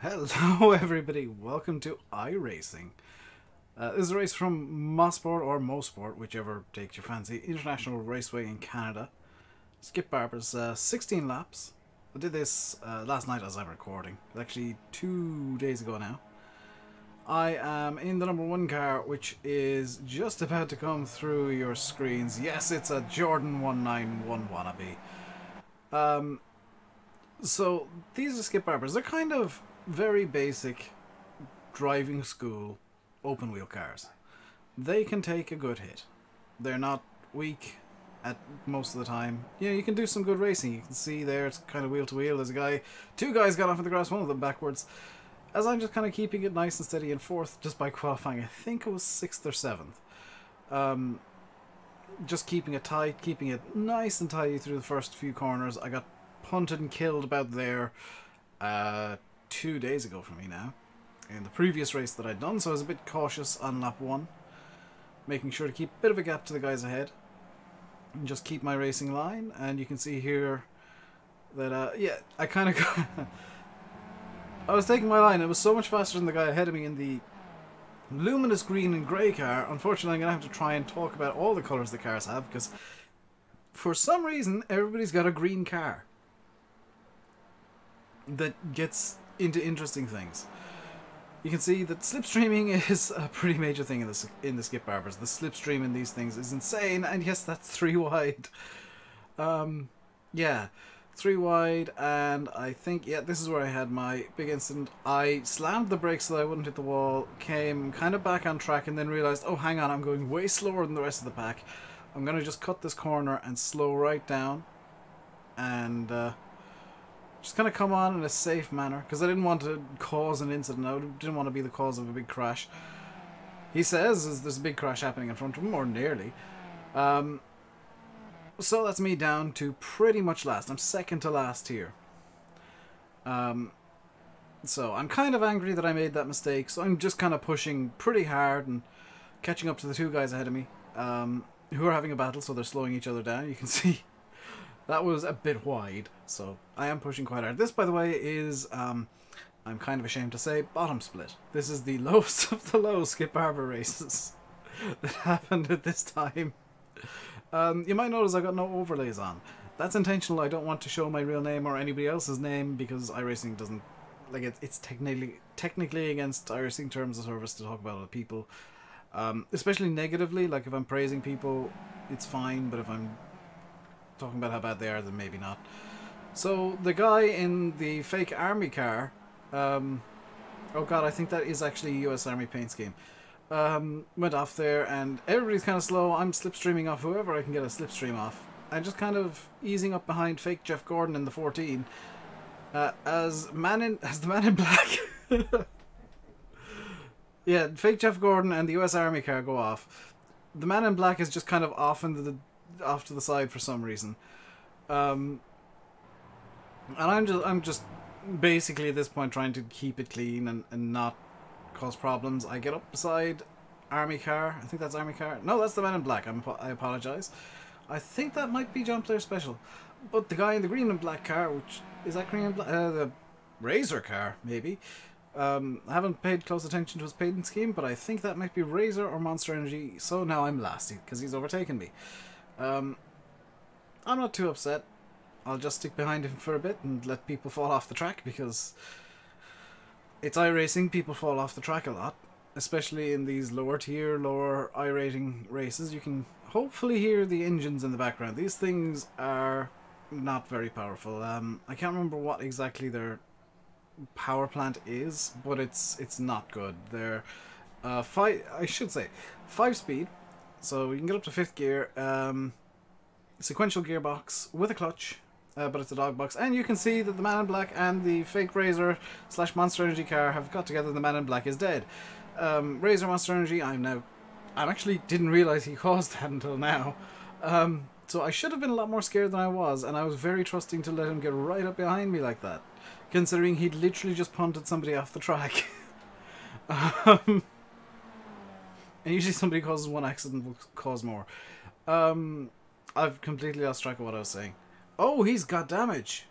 Hello everybody, welcome to iRacing. This is a race from Mosport or Mosport, whichever takes your fancy, International Raceway in Canada. Skip Barber's 16 laps. I did this last night as I'm recording, actually 2 days ago now. I am in the number 1 car, which is just about to come through your screens. Yes, it's a Jordan 191 wannabe. So these are Skip Barbers. They're kind of very basic driving school open wheel cars. They can take a good hit. They're not weak at most of the time. Yeah, you can do some good racing. You can see there it's kind of wheel to wheel. There's a guy, 2 guys got off in the grass, one of them backwards. As I'm just kind of keeping it nice and steady in 4th just by qualifying. I think it was 6th or 7th. Just keeping it tight, keeping it nice and tidy through the first few corners. I got punted and killed about there 2 days ago for me now in the previous race that I'd done, so I was a bit cautious on lap 1, making sure to keep a bit of a gap to the guys ahead and just keep my racing line. And you can see here that yeah, I kind of got I was taking my line. It was so much faster than the guy ahead of me in the luminous green and grey car. Unfortunately, I'm going to have to try and talk about all the colours the cars have, because for some reason everybody's got a green car that gets into interesting things. You can see that slipstreaming is a pretty major thing in the Skip Barbers. The slipstream in these things is insane, and yes, that's 3 wide. Yeah, 3 wide, and I think, yeah, this is where I had my big incident. I slammed the brakes so that I wouldn't hit the wall, came kind of back on track, and then realised, oh, hang on, I'm going way slower than the rest of the pack. I'm going to just cut this corner and slow right down, and just kind of come on in a safe manner, because I didn't want to cause an incident. I didn't want to be the cause of a big crash. He says there's a big crash happening in front of him, or nearly. So that's me down to pretty much last. I'm second to last here. So I'm kind of angry that I made that mistake, so I'm just kind of pushing pretty hard and catching up to the 2 guys ahead of me, who are having a battle, so they're slowing each other down. You can see that was a bit wide, so I am pushing quite hard. This, by the way, is, I'm kind of ashamed to say, bottom split. This is the lowest of the low Skip Barber races that happened at this time. You might notice I got no overlays on. That's intentional. I don't want to show my real name or anybody else's name, because iRacing doesn't, like, it's technically against iRacing terms of service to talk about other people, especially negatively. Like, if I'm praising people, it's fine, but if I'm talking about how bad they are, then maybe not. So the guy in the fake army car, oh god, I think that is actually a US Army paint scheme, went off there, and everybody's kind of slow. I'm slipstreaming off whoever I can get a slipstream off. I'm just kind of easing up behind fake Jeff Gordon in the 14, as the man in black yeah, fake Jeff Gordon and the US Army car go off. The man in black is just kind of off to the side for some reason, and I'm just basically at this point trying to keep it clean and not cause problems. I get up beside Army car. I think that's Army car. No, that's the man in black. I apologize. I think that might be John Player Special, but the guy in the green and black car, which is that green and black, the Razor car maybe. I haven't paid close attention to his paint scheme, but I think that might be Razor or Monster Energy. So now I'm last because he's overtaken me. I'm not too upset. I'll just stick behind him for a bit and let people fall off the track, because it's iRacing. People fall off the track a lot, especially in these lower tier, lower iRating races. You can hopefully hear the engines in the background. These things are not very powerful. I can't remember what exactly their power plant is, but it's not good. They're 5 speed. So you can get up to 5th gear, sequential gearbox with a clutch, but it's a dog box. And you can see that the man in black and the fake Razor / Monster Energy car have got together. The man in black is dead. Razor, Monster Energy, I actually didn't realise he caused that until now. So I should have been a lot more scared than I was, and I was very trusting to let him get right up behind me like that, considering he'd literally just punted somebody off the track. And usually somebody causes one accident will cause more. I've completely lost track of what I was saying. Oh, he's got damage.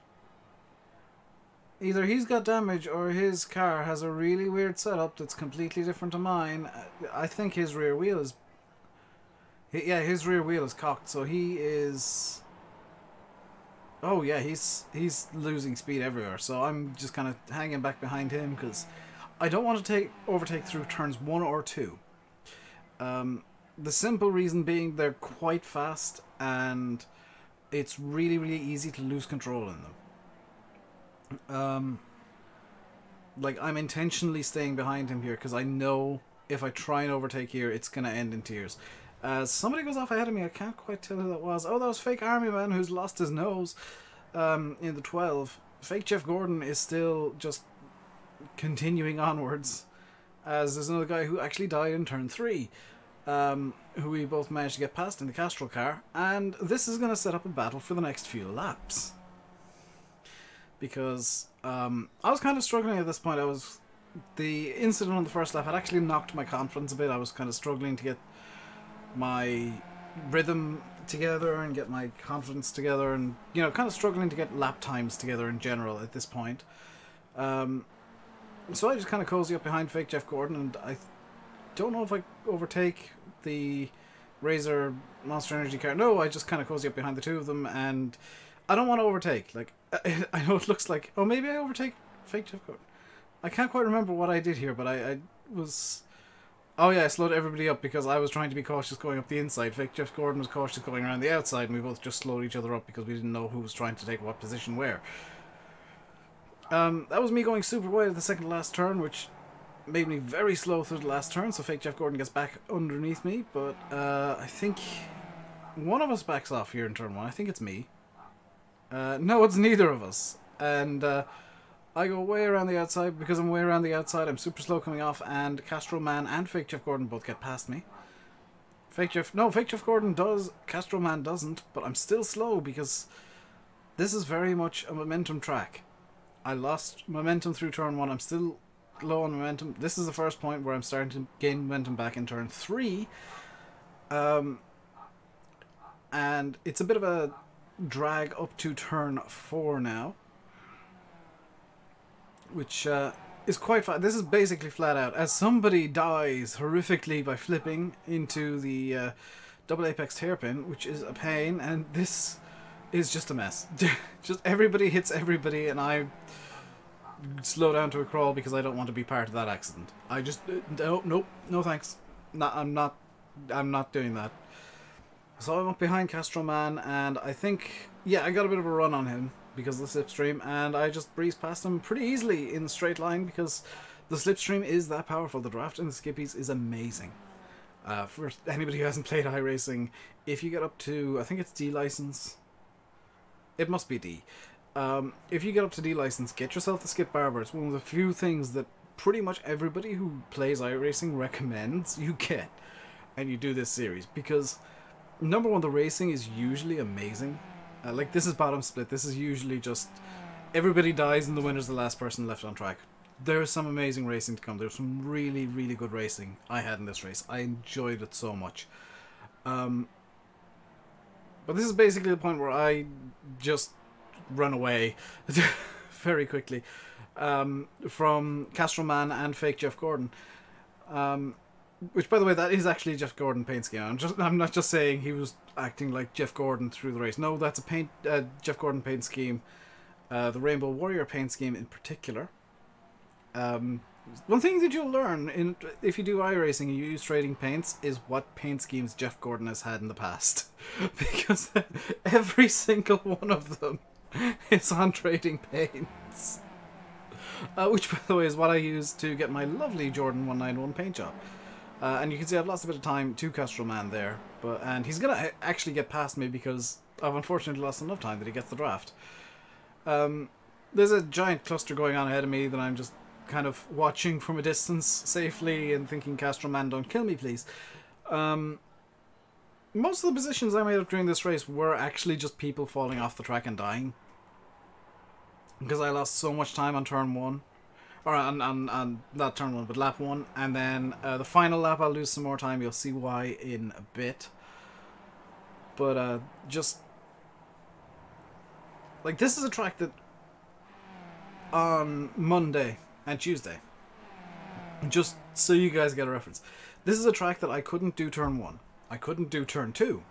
either he's got damage or his car has a really weird setup that's completely different to mine. I think his rear wheel is... Yeah, his rear wheel is cocked, so he is... Oh yeah, he's losing speed everywhere, so I'm just kind of hanging back behind him because I don't want to overtake through turns 1 or 2. The simple reason being they're quite fast and it's really, really easy to lose control in them. Like, I'm intentionally staying behind him here because I know if I try and overtake here, it's going to end in tears. Somebody goes off ahead of me. I can't quite tell who that was. Oh, that was Fake Army Man who's lost his nose in the 12. Fake Jeff Gordon is still just continuing onwards, as there's another guy who actually died in turn 3, who we both managed to get past in the Castrol car, and this is going to set up a battle for the next few laps. Because I was kind of struggling at this point. The incident on the first lap had actually knocked my confidence a bit. I was kind of struggling to get my rhythm together and get my confidence together, and kind of struggling to get lap times together in general at this point. So I just kind of cozy up behind Fake Jeff Gordon, and I don't know if I overtake the Razor Monster Energy car. No, I just kind of cozy up behind the two of them, and I don't want to overtake. Like, I know it looks like, oh, maybe I overtake Fake Jeff Gordon. I can't quite remember what I did here, but I was... Oh yeah, I slowed everybody up because I was trying to be cautious going up the inside. Fake Jeff Gordon was cautious going around the outside, and we both just slowed each other up because we didn't know who was trying to take what position where. That was me going super wide at the second to last turn, which made me very slow through the last turn, so Fake Jeff Gordon gets back underneath me, but I think one of us backs off here in turn 1. I think it's me. No, it's neither of us. And I go way around the outside. Because I'm way around the outside, I'm super slow coming off, and Castro Man and Fake Jeff Gordon both get past me. Fake Jeff Gordon does, Castro Man doesn't, but I'm still slow because this is very much a momentum track. I lost momentum through turn 1, I'm still low on momentum. This is the first point where I'm starting to gain momentum back in turn 3. And it's a bit of a drag up to turn 4 now, which is quite fast. This is basically flat out, as somebody dies horrifically by flipping into the double apex hairpin, which is a pain, and this is just a mess. Just everybody hits everybody, and I slow down to a crawl because I don't want to be part of that accident. I just no thanks. I'm not doing that. So I'm up behind Castro Man, and I think, yeah, I got a bit of a run on him because of the slipstream, and I just breezed past him pretty easily in a straight line because the slipstream is that powerful. The draft in the Skippies is amazing. For anybody who hasn't played iRacing, if you get up to, I think it's D license, it must be D. If you get up to D license, get yourself the Skip Barber. It's one of the few things that pretty much everybody who plays iRacing recommends you get, and you do this series, because number one, the racing is usually amazing. Like, this is bottom split. This is usually just everybody dies and the winner's the last person left on track. There's some amazing racing to come. There's some really, really good racing I had in this race. I enjoyed it so much. But this is basically the point where I just run away very quickly from Castro Man and Fake Jeff Gordon. Which, by the way, that is actually Jeff Gordon paint scheme. I'm not just saying he was acting like Jeff Gordon through the race. No, that's a Jeff Gordon paint scheme. The Rainbow Warrior paint scheme in particular. One thing that you'll learn if you do iRacing and you use trading paints is what paint schemes Jeff Gordon has had in the past. Because every single one of them is on trading paints. Which, by the way, is what I use to get my lovely Jordan 191 paint job. And you can see I've lost a bit of time to Castro Man there, and he's going to actually get past me because I've unfortunately lost enough time that he gets the draft. There's a giant cluster going on ahead of me that I'm just kind of watching from a distance safely and thinking, Castro Man, don't kill me, please. Most of the positions I made up during this race were actually just people falling off the track and dying. Because I lost so much time on turn 1. Or on not turn 1, but lap 1. And then the final lap I'll lose some more time. You'll see why in a bit. But just... like, this is a track that on Monday and Tuesday. Just so you guys get a reference. This is a track that I couldn't do turn 1. I couldn't do turn 2.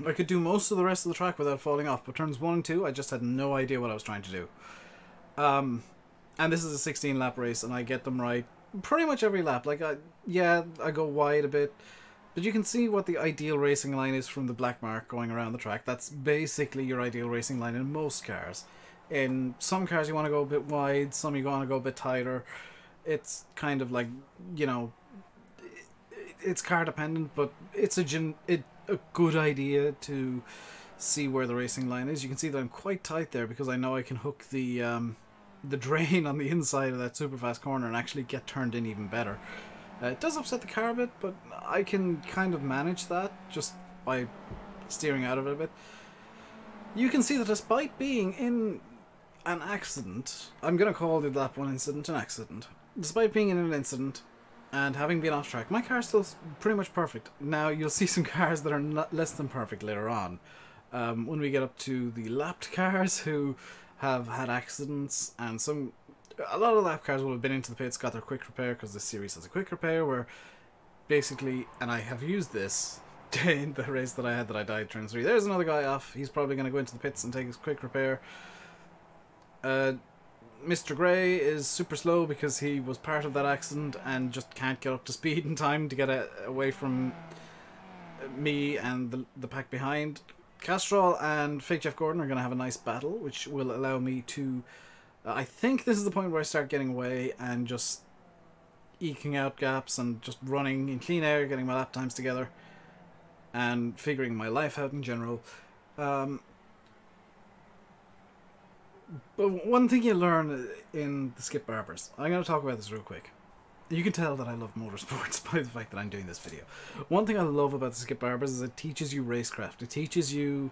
I could do most of the rest of the track without falling off, but turns 1 and 2, I just had no idea what I was trying to do. And this is a 16 lap race, and I get them right pretty much every lap. Like, I go wide a bit, but you can see what the ideal racing line is from the black mark going around the track. That's basically your ideal racing line in most cars. In some cars you want to go a bit wide, some you want to go a bit tighter. It's kind of like, you know, it's car dependent, but it's a good idea to see where the racing line is. You can see that I'm quite tight there because I know I can hook the drain on the inside of that super fast corner and actually get turned in even better. It does upset the car a bit, but I can kind of manage that just by steering out of it a bit. You can see that despite being in an accident, I'm going to call the lap 1 incident an accident. Despite being in an incident and having been off track, my car's still pretty much perfect. Now, you'll see some cars that are not less than perfect later on. When we get up to the lapped cars who have had accidents, and a lot of lap cars will have been into the pits, got their quick repair, because this series has a quick repair where basically, and I have used this in the race that I had that I died turn 3. There's another guy off. He's probably going to go into the pits and take his quick repair. Mr. Grey is super slow because he was part of that accident and just can't get up to speed in time to get away from me and the pack behind. Castrol and Fake Jeff Gordon are going to have a nice battle, which will allow me to... I think this is the point where I start getting away and just eking out gaps and just running in clean air, getting my lap times together, and figuring my life out in general. But one thing you learn in the Skip Barbers, I'm going to talk about this real quick. You can tell that I love motorsports by the fact that I'm doing this video. One thing I love about the Skip Barbers is it teaches you racecraft. It teaches you,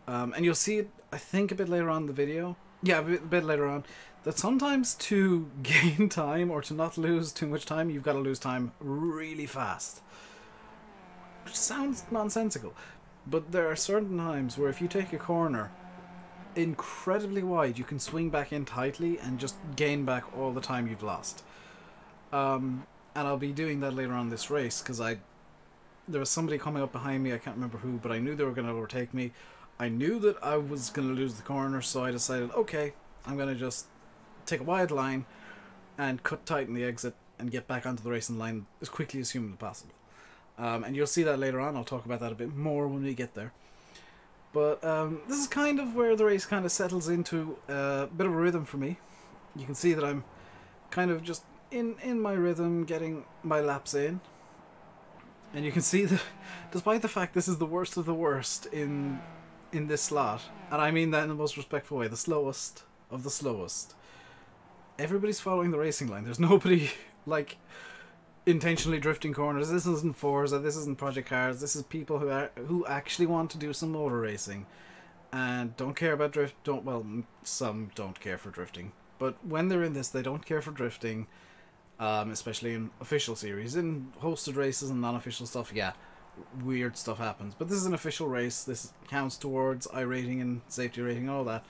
and you'll see it, I think, a bit later on in the video. Yeah, a bit later on. That sometimes to gain time or to not lose too much time, you've got to lose time really fast. Which sounds nonsensical. But there are certain times where if you take a corner incredibly wide, you can swing back in tightly and just gain back all the time you've lost. And I'll be doing that later on this race because there was somebody coming up behind me, I can't remember who, but I knew they were going to overtake me. I knew that I was going to lose the corner, so I decided, okay, I'm going to just take a wide line and cut tight in the exit and get back onto the racing line as quickly as humanly possible. And you'll see that later on. I'll talk about that a bit more when we get there. But this is kind of where the race kind of settles into a bit of a rhythm for me. You can see that I'm kind of just in my rhythm, getting my laps in. And you can see that despite the fact this is the worst of the worst in this slot, and I mean that in the most respectful way, the slowest of the slowest, everybody's following the racing line. There's nobody like intentionally drifting corners. This isn't Forza, this isn't Project Cars, this is people who actually want to do some motor racing and don't care about drift. Some don't care for drifting, but when they're in this, they don't care for drifting, especially in official series. In hosted races and non-official stuff, yeah, weird stuff happens, but this is an official race. This counts towards iRating and safety rating, all that.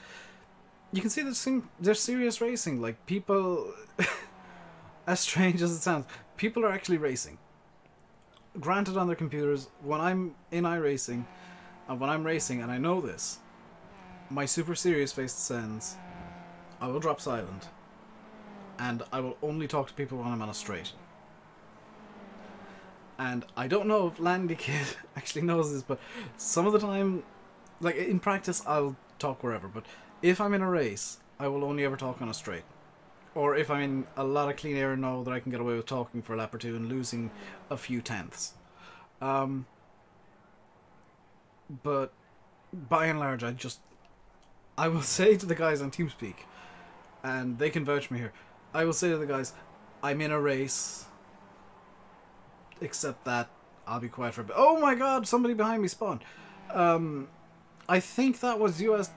You can see there's serious racing. Like, people as strange as it sounds, people are actually racing. Granted, on their computers, when I'm in iRacing, and when I'm racing, and I know this, my super serious face descends, I will drop silent, and I will only talk to people when I'm on a straight. And I don't know if Landy Kid actually knows this, but some of the time, like in practice, I'll talk wherever, but if I'm in a race, I will only ever talk on a straight. Or if I'm in a lot of clean air and know that I can get away with talking for a lap or two and losing a few tenths. But by and large, I will say to the guys on TeamSpeak, and they can vouch for me here, I will say to the guys, I'm in a race, except that I'll be quiet for a bit. Oh my god, somebody behind me spawned. I think that was US,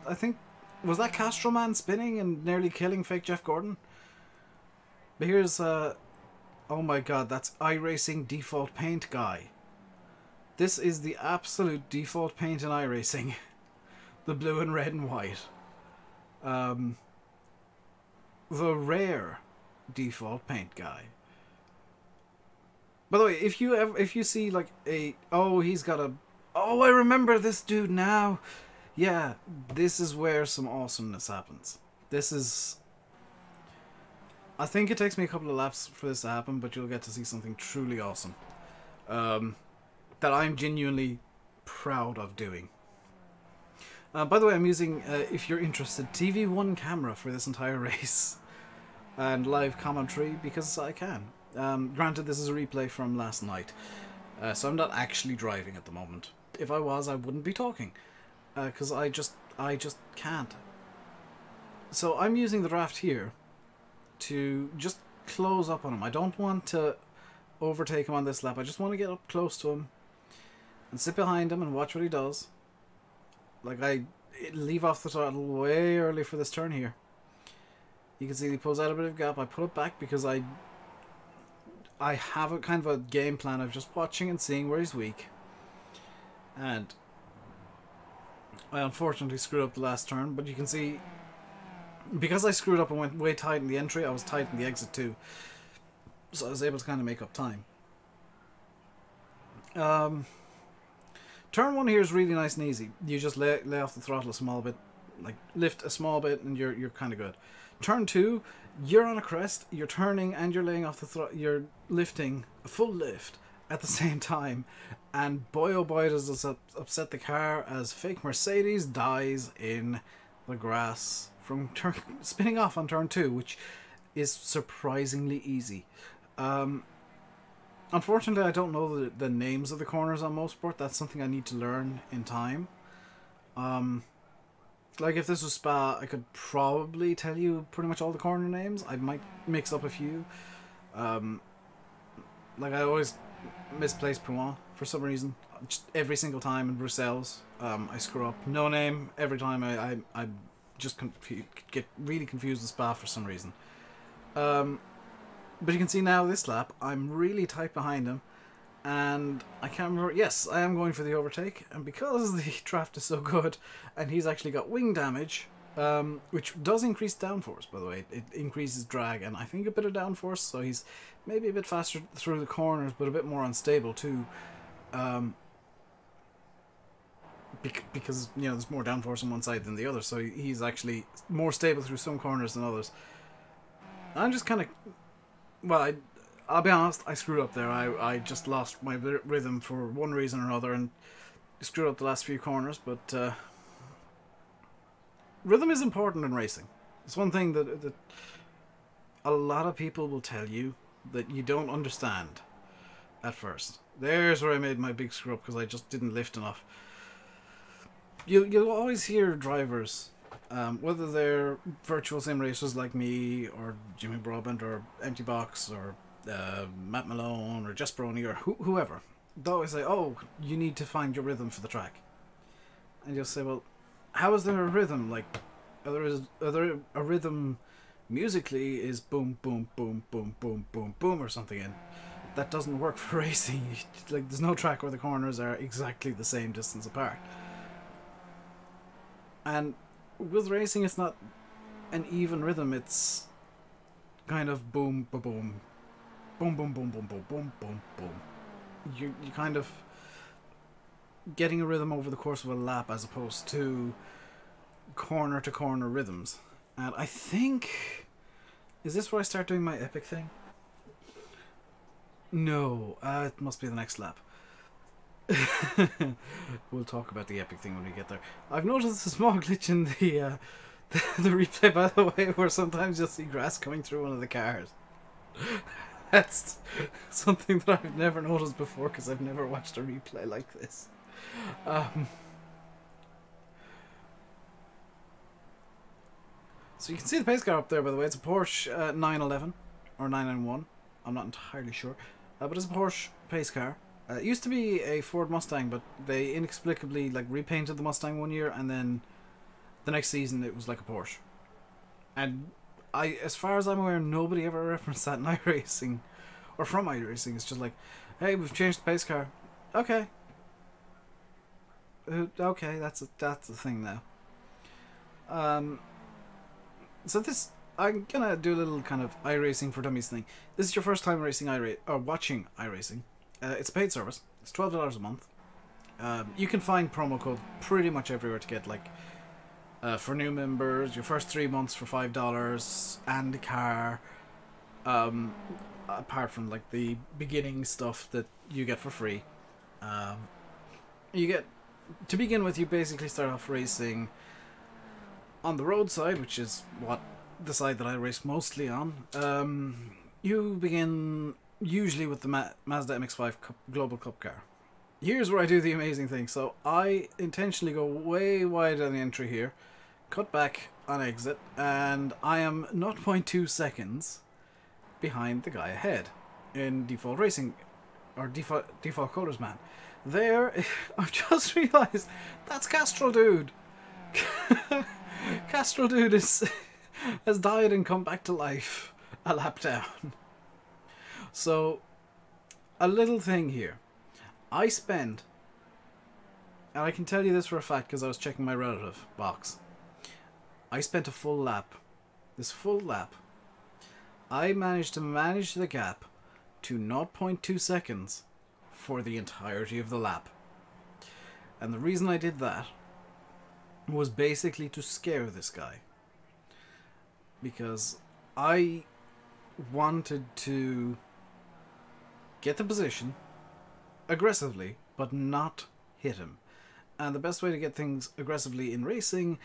was that Castro Man spinning and nearly killing Fake Jeff Gordon? But here's, oh my god, that's iRacing default paint guy. This is the absolute default paint in iRacing. The blue and red and white. the rare default paint guy. By the way, if you see like he's got a, I remember this dude now. Yeah, this is where some awesomeness happens. This is, I think it takes me a couple of laps for this to happen, but you'll get to see something truly awesome. That I'm genuinely proud of doing. By the way, I'm using, if you're interested, TV1 camera for this entire race. And live commentary, because I can. Granted, this is a replay from last night. So I'm not actually driving at the moment. If I was, I wouldn't be talking. Because I just can't. So I'm using the draft here to just close up on him. I don't want to overtake him on this lap. I just want to get up close to him and sit behind him and watch what he does. Like, I leave off the throttle way early for this turn here. You can see he pulls out a bit of gap. I put it back because I have a kind of a game plan of just watching and seeing where he's weak. And I unfortunately screwed up the last turn, but you can see, because I screwed up and went way tight in the entry, I was tight in the exit too. So I was able to kind of make up time. Turn 1 here is really nice and easy. You just lay off the throttle a small bit, like lift a small bit, and you're kind of good. Turn 2, you're on a crest, you're turning and you're laying off the throttle, you're lifting a full lift at the same time, and boy oh boy does this upset the car as fake Mercedes dies in the grass from spinning off on turn 2, which is surprisingly easy. Unfortunately, I don't know the names of the corners on Mosport. That's something I need to learn in time. Like, if this was Spa, I could probably tell you pretty much all the corner names. I might mix up a few. Like, I always misplace Pouin for some reason. Just every single time in Bruxelles, I screw up. No name every time. I just get really confused with Spa for some reason. But you can see now this lap, I'm really tight behind him, and I can't remember. Yes, I am going for the overtake, and because the draft is so good, and he's actually got wing damage, which does increase downforce, by the way. It increases drag, and I think a bit of downforce, so he's maybe a bit faster through the corners, but a bit more unstable too. Because, you know, there's more downforce on one side than the other, so he's actually more stable through some corners than others. I'm just kind of... Well, I'll be honest, I screwed up there. I just lost my rhythm for one reason or another and screwed up the last few corners, but rhythm is important in racing. It's one thing that a lot of people will tell you that you don't understand at first. There's where I made my big screw up, because I just didn't lift enough. You'll always hear drivers, whether they're virtual sim racers like me, or Jimmy Broadbent, or Empty Box, or Matt Malone, or Jess Brony, or whoever, they'll always say, oh, you need to find your rhythm for the track. And you'll say, well, how is there a rhythm? Like, a rhythm musically is boom, boom, boom, boom, boom, boom, boom, or something, and that doesn't work for racing. Like, there's no track where the corners are exactly the same distance apart. And with racing, it's not an even rhythm. It's kind of boom, boom, boom, boom, boom, boom, boom, boom, boom, boom, boom. You kind of getting a rhythm over the course of a lap, as opposed to corner to corner rhythms. And I think, is this where I start doing my epic thing? No, it must be the next lap. We'll talk about the epic thing when we get there. I've noticed a small glitch in the replay, by the way, where sometimes you'll see grass coming through one of the cars. That's something that I've never noticed before, because I've never watched a replay like this. So you can see the pace car up there, by the way. It's a Porsche 911 or 991. I'm not entirely sure, but it's a Porsche pace car. It used to be a Ford Mustang, but they inexplicably repainted the Mustang one year, and then the next season it was like a Porsche. And as far as I'm aware, nobody ever referenced that in iRacing, or from iRacing. It's just like, hey, we've changed the pace car. Okay. Okay, that's the thing now. So this I'm gonna do a little kind of iRacing for Dummies thing. This is your first time racing or watching iRacing. It's a paid service. It's $12 a month. You can find promo code pretty much everywhere to get, like, for new members, your first 3 months for $5 and a car. Apart from like the beginning stuff that you get for free. You get, to begin with, you basically start off racing on the road side, which is what the side that I race mostly on. You begin usually with the Mazda MX-5 Global Cup car. Here's where I do the amazing thing. So I intentionally go way wide on the entry here, cut back on exit, and I am 0.2 seconds behind the guy ahead in default racing, or default colors, man. There, I've just realised that's Castrol Dude. Castrol Dude has died and come back to life a lap down. So, a little thing here. I spent, and I can tell you this for a fact because I was checking my relative box. I spent a full lap. This full lap, I managed to manage the gap to 0.2 seconds for the entirety of the lap. And the reason I did that was basically to scare this guy. Because I wanted to get the position aggressively, but not hit him. And the best way to get things aggressively in racing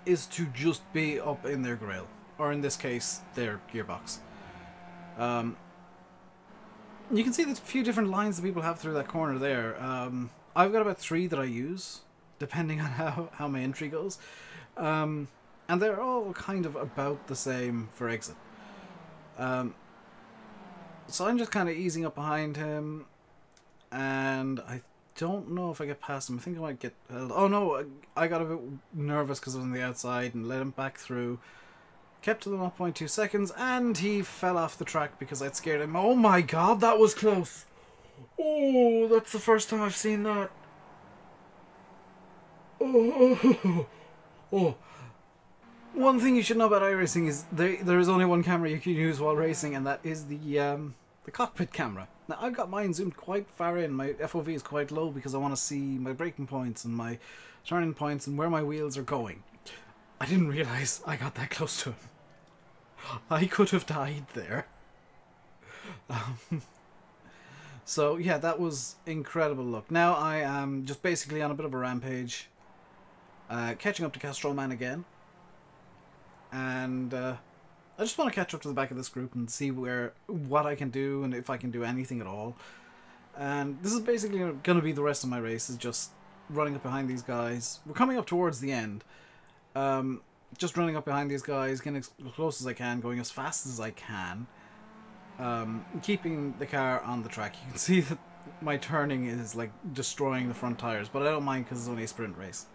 is to just be up in their grill. Or in this case, their gearbox. You can see the few different lines that people have through that corner there. I've got about 3 that I use, depending on how my entry goes. And they're all kind of about the same for exit. So I'm just kind of easing up behind him. And I don't know if I get past him. I think I might get held. Oh no, I got a bit nervous because I was on the outside and let him back through. Kept to the 0.2 seconds, and he fell off the track because I'd scared him. Oh my god, that was close! Oh, that's the first time I've seen that. Oh. One thing you should know about iRacing is there is only one camera you can use while racing, and that is the cockpit camera. Now, I've got mine zoomed quite far in. My FOV is quite low because I want to see my braking points and my turning points and where my wheels are going. I didn't realise I got that close to him. I could have died there. So yeah, that was incredible luck. Now I am just basically on a bit of a rampage, catching up to Castrol Man again, and I just want to catch up to the back of this group and see what I can do and if I can do anything at all. And this is basically going to be the rest of my race, is just running up behind these guys. We're coming up towards the end. Just running up behind these guys, getting as close as I can, going as fast as I can, keeping the car on the track. You can see that my turning is like destroying the front tires, but I don't mind because it's only a sprint race.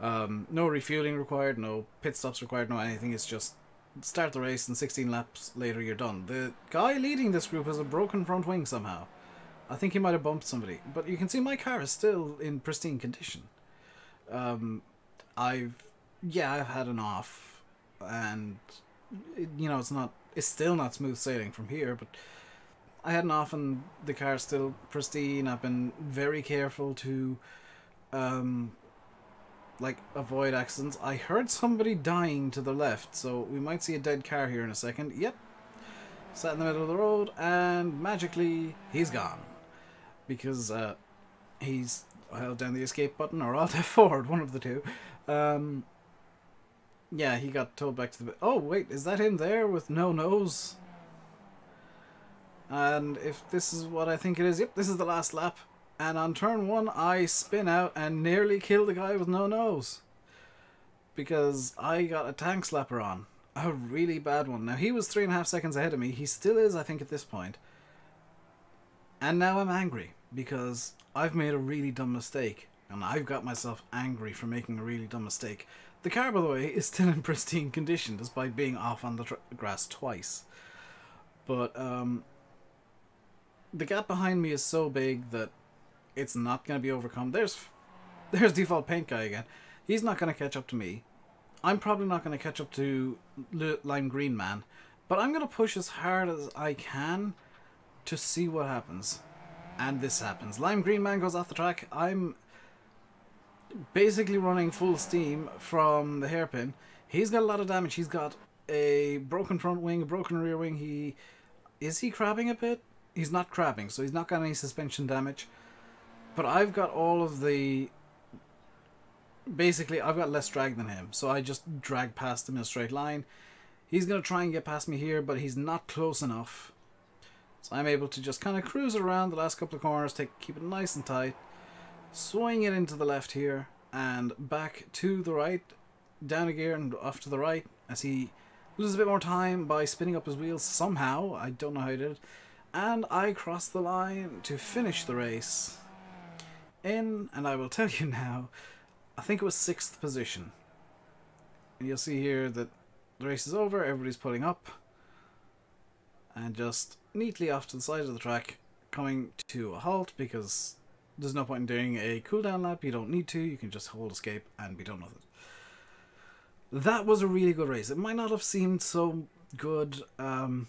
No refueling required, no pit stops required, no anything. It's just start the race and 16 laps later you're done. The guy leading this group has a broken front wing somehow. I think he might have bumped somebody, but you can see my car is still in pristine condition. I've had an off, and it's still not smooth sailing from here, but I had an off and the car's still pristine. I've been very careful to avoid accidents. I heard somebody dying to the left, so we might see a dead car here in a second. Yep, sat in the middle of the road, and magically he's gone because he's held down the escape button or Alt F4, one of the two. Yeah, he got towed back to the... Oh, wait, is that him there with no nose? And if this is what I think it is, yep, this is the last lap. And on turn 1, I spin out and nearly kill the guy with no nose. Because I got a tank slapper on. A really bad one. Now, he was 3.5 seconds ahead of me. He still is, I think, at this point. And now I'm angry because I've made a really dumb mistake. And I've got myself angry for making a really dumb mistake. The car, by the way, is still in pristine condition despite being off on the grass twice. But the gap behind me is so big that it's not going to be overcome. There's default paint guy again. He's not going to catch up to me. I'm probably not going to catch up to Lime Green Man, but I'm going to push as hard as I can to see what happens. And this happens. Lime Green Man goes off the track. I'm basically running full steam from the hairpin. He's got a lot of damage. He's got a broken front wing, a broken rear wing. Is he crabbing a bit? He's not crabbing, so he's not got any suspension damage. But I've got all of the... Basically, I've got less drag than him, so I just drag past him in a straight line. He's going to try and get past me here, but he's not close enough. So I'm able to just kind of cruise around the last couple of corners, keep it nice and tight, swing it into the left here, and back to the right, down a gear and off to the right, as he loses a bit more time by spinning up his wheels somehow. I don't know how he did it. And I cross the line to finish the race in, and I will tell you now, I think it was 6th position. And you'll see here that the race is over, everybody's pulling up, and just neatly off to the side of the track, coming to a halt, because there's no point in doing a cooldown lap. You don't need to, you can just hold escape and be done with it. That was a really good race. It might not have seemed so good from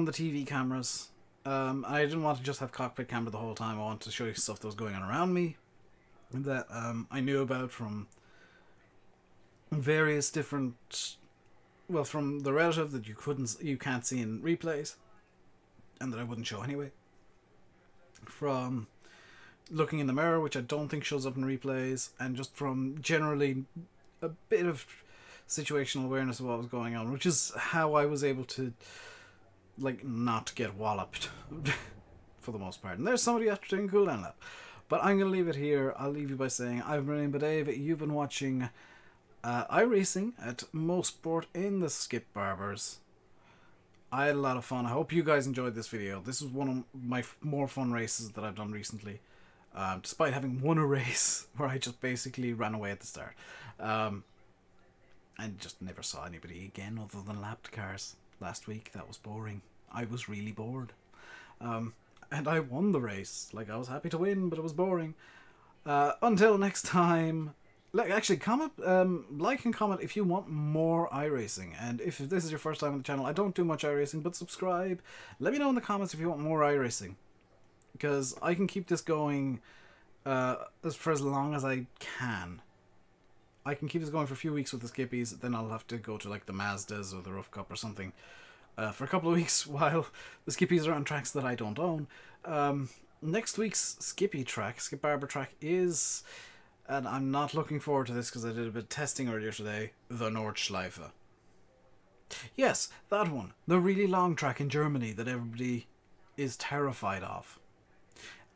the TV cameras. I didn't want to just have cockpit camera the whole time. I wanted to show you stuff that was going on around me that I knew about from various different, well, from the relative that you can't see in replays, and that I wouldn't show anyway. From looking in the mirror, which I don't think shows up in replays, and just from generally a bit of situational awareness of what was going on, which is how I was able to, like, not get walloped for the most part. And there's somebody after doing a cooldown lap. But I'm going to leave it here. I'll leave you by saying I've been RainbowDave. You've been watching iRacing at Mosport in the Skip Barbers. I had a lot of fun. I hope you guys enjoyed this video. This is one of my more fun races that I've done recently. Despite having won a race where I just basically ran away at the start. And just never saw anybody again other than lapped cars last week. That was boring. I was really bored. And I won the race. Like, I was happy to win, but it was boring. Until next time, actually, comment, like and comment if you want more iRacing. And if this is your first time on the channel, I don't do much iRacing, but subscribe. Let me know in the comments if you want more iRacing, because I can keep this going for as long as I can. I can keep this going for a few weeks with the Skippies, then I'll have to go to like the Mazdas or the Rough Cup or something for a couple of weeks while the Skippies are on tracks that I don't own. Next week's Skip Barber track is, and I'm not looking forward to this because I did a bit of testing earlier today, the Nordschleife. Yes, that one. The really long track in Germany that everybody is terrified of,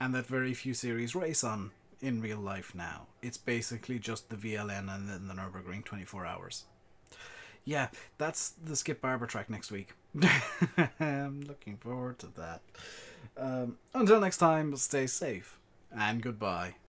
and that very few series race on in real life now. It's basically just the VLN and then the Nürburgring 24 hours. Yeah, that's the Skip Barber track next week. I'm looking forward to that. Until next time, stay safe and goodbye.